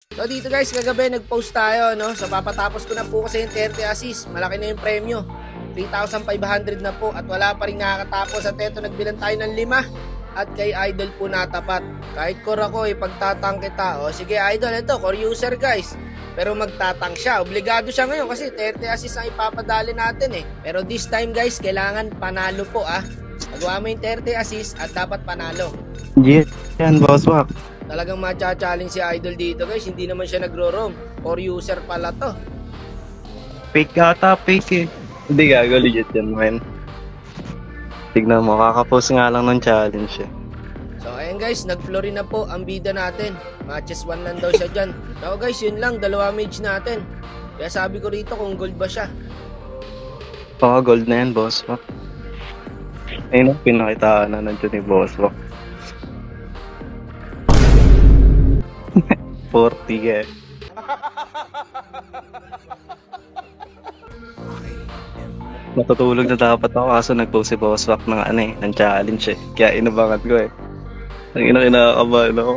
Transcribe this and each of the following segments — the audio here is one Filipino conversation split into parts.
So dito guys, kagabi nag-post tayo, no? So papatapos ko na po kasi yung 30 assist. Malaki na yung premyo. 3,500 na po at wala pa rin nakakatapos. At eto, nagbilang tayo ng 5 at kay Idol po natapat. Kahit core ako, pagtatang kita. O sige Idol, ito, core user guys. Pero magtatang siya. Obligado siya ngayon kasi 30 assist ang ipapadali natin eh. Pero this time guys, kailangan panalo po ah. Magawa mo yung 30 assist at dapat panalo. Yan, boss wak. Talagang matcha-challenge si Idol dito guys. Hindi naman siya nagro-roam. Core user pala to. Fake ata, fake eh. Hindi gago, legit yan, man. Tignan mo, kakapost nga lang ng challenge eh. So ayan guys, nag-flory na po ang bida natin. Matches 1 lang daw siya dyan. Now guys, yun lang, 2 mage natin. Kaya sabi ko rito kung gold ba siya. Baka gold na yan, boss wak. Ayun ang pinakitaan na nandiyan ni boss wak. 40 eh. Matutulog na dapat ako kaso nag-post si boss wak ng ng challenge eh. Kaya inabangan ko eh. Ang kinakabahan ako.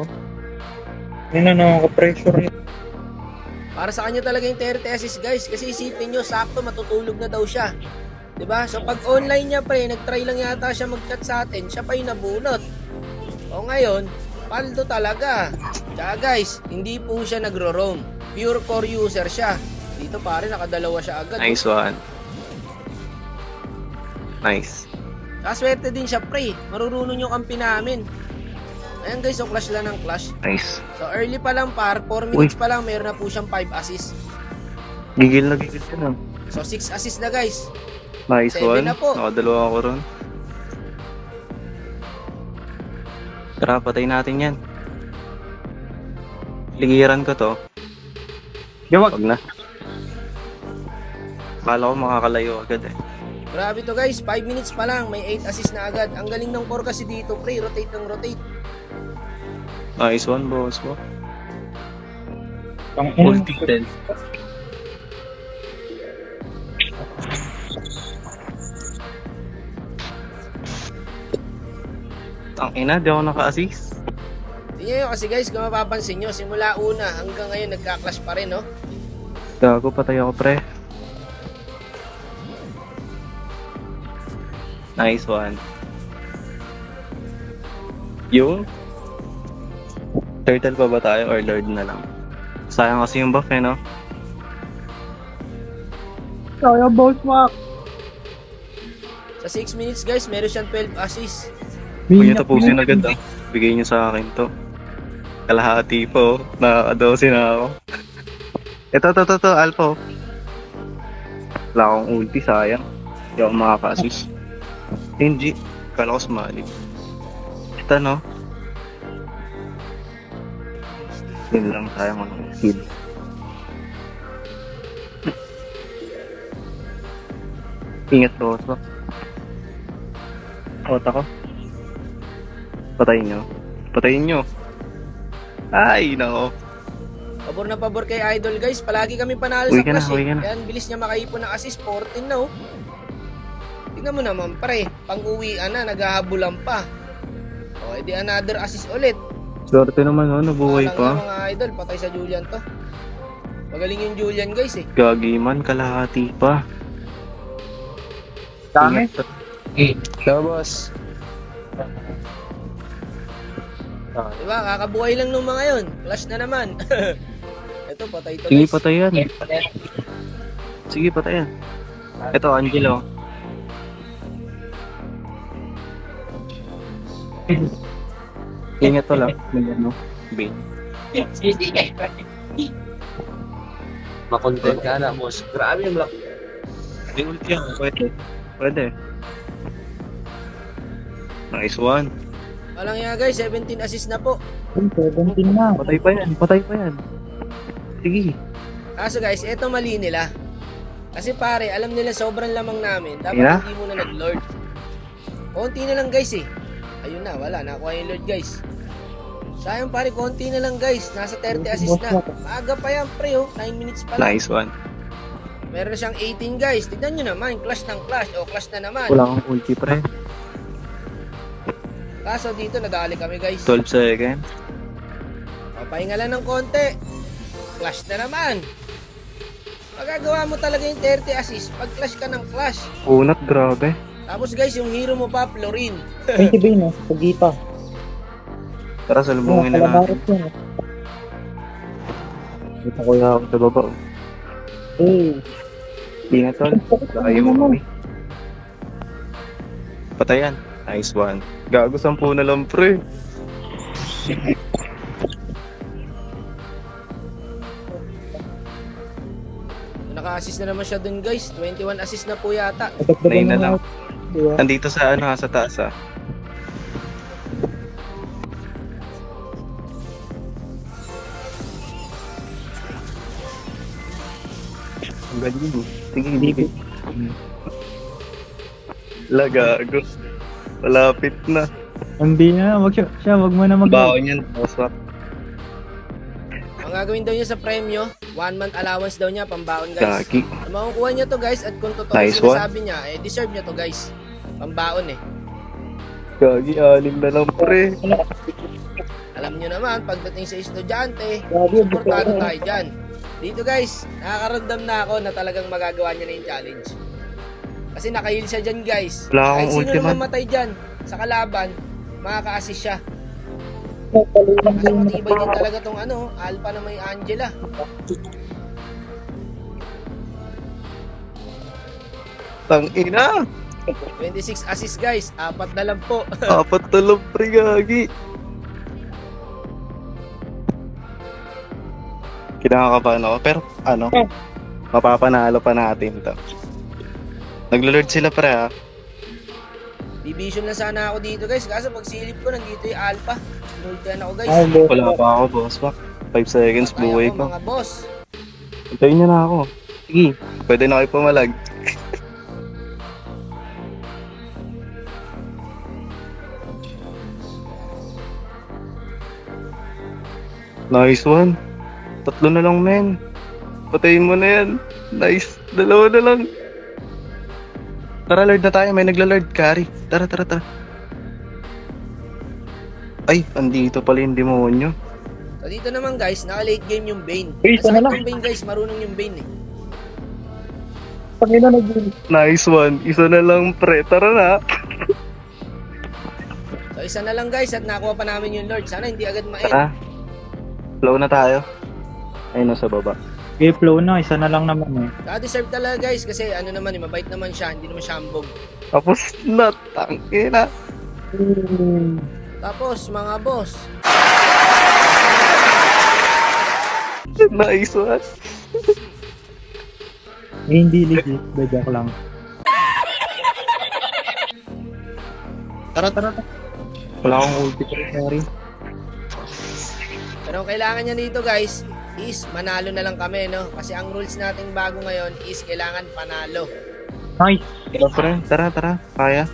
Yun na nakaka-pressure. Para sa kanya talaga yung 30 assist guys. Kasi isipin nyo, sakto matutulog na daw siya. 'Di ba? So pag online niya pre, nag-try lang yata siya mag-chat sa atin, siya pa yung nabunot. O ngayon, paldo talaga. Tsaka guys, hindi po siya nagro-roam. Pure core user siya. Dito pare, nakadalawa siya agad. Nice one. Nice. Kaswerte din siya pre. Marurunong yung kampi namin. Ayan guys, so clash lang ng clash. Nice. So early pa lang par, 4 minutes pa lang meron na po siyang 5 assists. Gigil na ah. So 6 assists na guys. Nice 7 one. na po. Nakadalawa ako ron. Tara, patay natin yan. Ligiran ko to. Wag na. Kala ko makakalayo agad eh. Grabe to guys, 5 minutes pa lang, may 8 assists na agad. Ang galing ng core kasi dito pre, rotate ng rotate. Nice one, boss mo. Ulti 10. Tangina, di ako naka-assist. Tingnan nyo kasi guys, kung mapapansin nyo, simula una hanggang ngayon nagka-clash pa rin, no? Gago, patay ako pre. Nice one. Yung turtle pa ba tayo or lord na lang? Sayang kasi yung buff eh, no? Kaya boss wak. Sa 6 minutes guys, meron siyang 12 assists. Huwag niyo tapusin agad ah. Bigay niyo sa akin to. Kalahati po. Nakaka-12 na ako. Ito, Alpha. Wala akong ulti, sayang. Hindi ako makaka-assist. Hindi. Kala ko sumali. Ito, no? Yun lang, sayang ako ng skill. Ingat ko, so. Ota ko. Patayin nyo. Patayin nyo. Ay, nako. Pabor na pabor kay Idol guys, palagi kami panalo Uwi sa ka na, clash uwi eh. ka na. Kaya ang bilis niya makaipon ng assist, 14 na oh. Tingnan mo naman pre, pang-uwian na, naghahabulan pa. O, edi another assist ulit. Swerte naman, no? Nabuhay Alang pa. nga mga Idol, patay sa Julian to. Magaling yung Julian guys eh. Gagi man, kalahati pa. Dami. Ciao, boss. Diba, kakabuhay lang nung mga yun. Clash na naman. Ito, patay to Sige, guys. patayan. Sige, patayan. Ito, Angelo. Ingat to lang. May ano, bait. Makontent ka na, boss. Grabe yung laki. May ulti yan. Pwede. Pwede. Nice one. Walang yan guys, 17 assist na po. 17 na. Patay pa yan. Patay pa yan. Sige. Kaso guys, eto mali nila. Kasi pare, alam nila sobrang lamang namin. Dapat Yeah. hindi muna nag-lord. Konti na lang guys eh. Ayun na, wala. Nakuha yung lord guys. Sayang pare, konti na lang guys. Nasa 30 assist na. Maaga pa yan pre oh. 9 minutes pa lang. Nice one. Meron na siyang 18 guys. Tignan nyo naman, clash ng clash. O clash na naman. Wala kang ulti pre. Kaso dito nadali kami guys. 12 seconds. O, pahinga lang ng konti. Clash na naman. Magagawa mo talaga yung 30 assist pag clash ka ng clash. Unat, grabe. Tapos guys, yung hero mo pa, Florin. 20 ba yun, sa Pagita. Tara, salubungin na natin. Kalabarat yun. Dito ko ako sa baba. Ingat, tol. Ayaw mo kami. Patayan. Nice one. Gago, 10 na lang, pre. Naka-assist na naman siya dun guys. 21 assist na po yata. Nine na lang. Nandito sa ano, sa taas, ah. Ang galing. Sige, hindi. Lagago. Malapit na. Hindi na, wag mo na Baon yan, boswak. Ang gagawin daw niya sa premyo, 1 month allowance daw niya, pambaon guys. Gagi. Makukuha niya to guys, at kung totoo Nice sinasabi niya, eh deserve niya to guys. Pambaon eh. Gagi, 6 na lang, pre. Alam niyo naman, pagdating sa estudyante, suportado tayo dyan. Dito guys, nakakaramdam na ako na talagang magagawa niya na yung challenge. Kasi naka-heal siya dyan guys. Wala akong Kahit sino ultimate. naman matay dyan sa kalaban, makaka-assist siya. Kasi matibay din talaga tong ano, Alpha na may Angela. Tangina! 26 assist guys, 4 na lang po. 4 na lang, pre, gagi. Kinakakabahan ako, pero ano, mapapanalo pa natin to. Naglo-lord sila, pre, ha? Bibision na sana ako dito guys, kaso pag silip ko nandito yung Alpha. Nultian ako guys. Wala pa ako, boss. 5 seconds, buhay Ako, ko. mga boss. Hintayin niyo na ako. Sige, pwede na kayo pumalag. Nice one. 3 na lang, men. Patayin mo na yan. Nice. 2 na lang. Tara, lord na tayo. May nagla-lord. Carry. Tara. Ay, andito pala yung demonyo. So dito naman guys, naka-late game yung Bane. Uy, isa na lang. Yung Bane guys, marunong yung Bane eh. Pangina nag-win. Nice one. Isa na lang, pre. Tara na. So isa na lang guys at nakuha pa namin yung Lord. Sana hindi agad ma-end. Tara. Flow na tayo. Ayun, nasa baba. Okay, flow na. Isa na lang naman eh. Deserve talaga guys kasi ano naman eh, mabait naman siya, hindi naman siya ambog. Tapos na. Tangina. Tapos mga boss, Nice one. Hindi legit. Joke lang. Tara. Wala akong ulti ko, sorry. pero ang kailangan niya dito guys is manalo na lang kami no. Kasi ang rules nating bago ngayon is kailangan panalo. Nice. Tara. Kaya.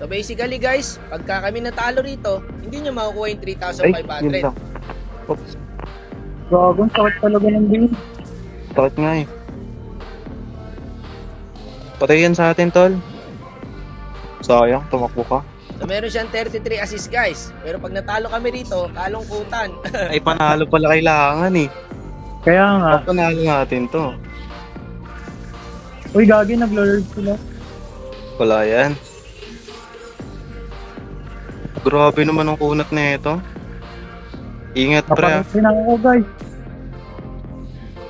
So basically guys, pagka kami natalo rito, hindi nyo makukuha yung Ay, yun 3,500. lang. Oops. Gagawin, sakit talaga ng game. Takot nga eh. Patay yan sa atin, tol. Sayang, tumakbo ka. So meron siyang 33 assist guys. Pero pag natalo kami rito, kalungkutan. Ay, panalo pala kailangan eh. Kaya nga. Panalo natin to. Uy, gagi, nag-lord sila. Wala yan. Grabe naman ang kunat na ito. Ingat, pre. Napakit na ako, guys.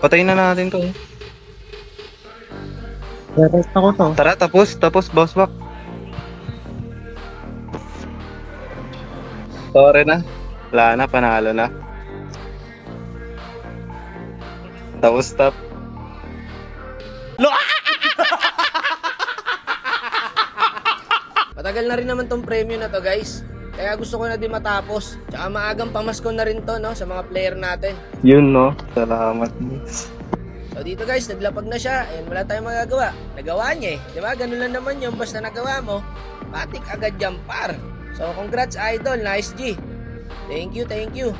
Patayin na natin to. Rest ako to. Tara, tapos, boss wak. Sorry na. Wala na, panalo na. Tapos, stop. Matagal na rin naman tong premyo na to guys. Kaya gusto ko na din matapos. Tsaka maagang pamasko na rin to no, sa mga player natin. Yun, no? Salamat, miss. So dito guys, naglapag na siya. And wala tayong magagawa. Nagawa niya eh. Diba? Ganun lang naman yung basta nagawa mo. Matik agad jampar. So congrats idol. Nice G. Thank you.